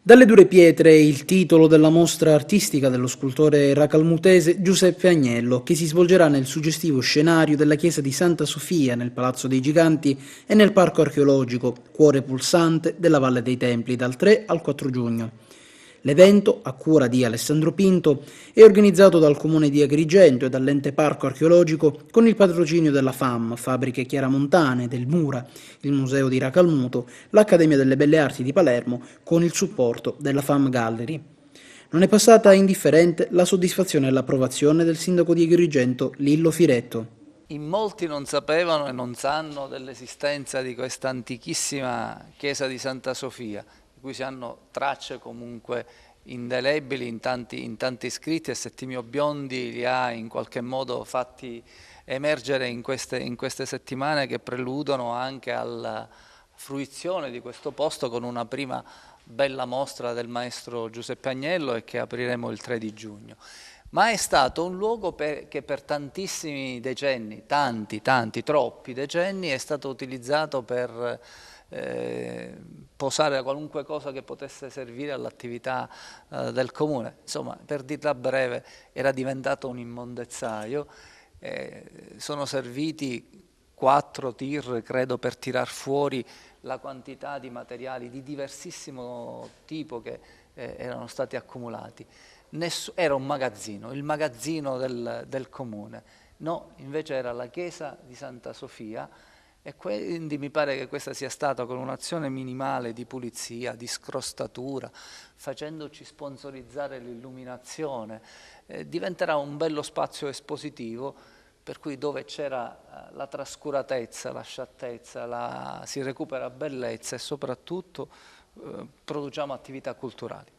Dalle dure pietre è il titolo della mostra artistica dello scultore racalmutese Giuseppe Agnello, che si svolgerà nel suggestivo scenario della chiesa di Santa Sofia, nel Palazzo dei Giganti e nel Parco archeologico, cuore pulsante della Valle dei Templi, dal 3 al 4 giugno. L'evento, a cura di Alessandro Pinto, è organizzato dal Comune di Agrigento e dall'Ente Parco Archeologico con il patrocinio della FAM, Fabbriche Chiaramontane, del Mura, il Museo di Racalmuto, l'Accademia delle Belle Arti di Palermo con il supporto della FAM Gallery. Non è passata indifferente la soddisfazione e l'approvazione del sindaco di Agrigento, Lillo Firetto. In molti non sapevano e non sanno dell'esistenza di questa antichissima chiesa di Santa Sofia, di cui si hanno tracce comunque indelebili in tanti scritti, e Settimio Biondi li ha in qualche modo fatti emergere in queste settimane che preludono anche alla fruizione di questo posto con una prima bella mostra del maestro Giuseppe Agnello e che apriremo il 3 di giugno. Ma è stato un luogo che per tantissimi decenni, troppi decenni, è stato utilizzato per posare qualunque cosa che potesse servire all'attività del comune. Insomma, per dirla breve, era diventato un immondezzaio. Sono serviti 4 tir, credo, per tirar fuori la quantità di materiali di diversissimo tipo che erano stati accumulati. Era un magazzino, il magazzino del comune. No, invece era la chiesa di Santa Sofia, e quindi mi pare che questa sia stata con un'azione minimale di pulizia, di scrostatura, facendoci sponsorizzare l'illuminazione. Diventerà un bello spazio espositivo, per cui dove c'era la trascuratezza, la sciattezza, si recupera bellezza e soprattutto produciamo attività culturali.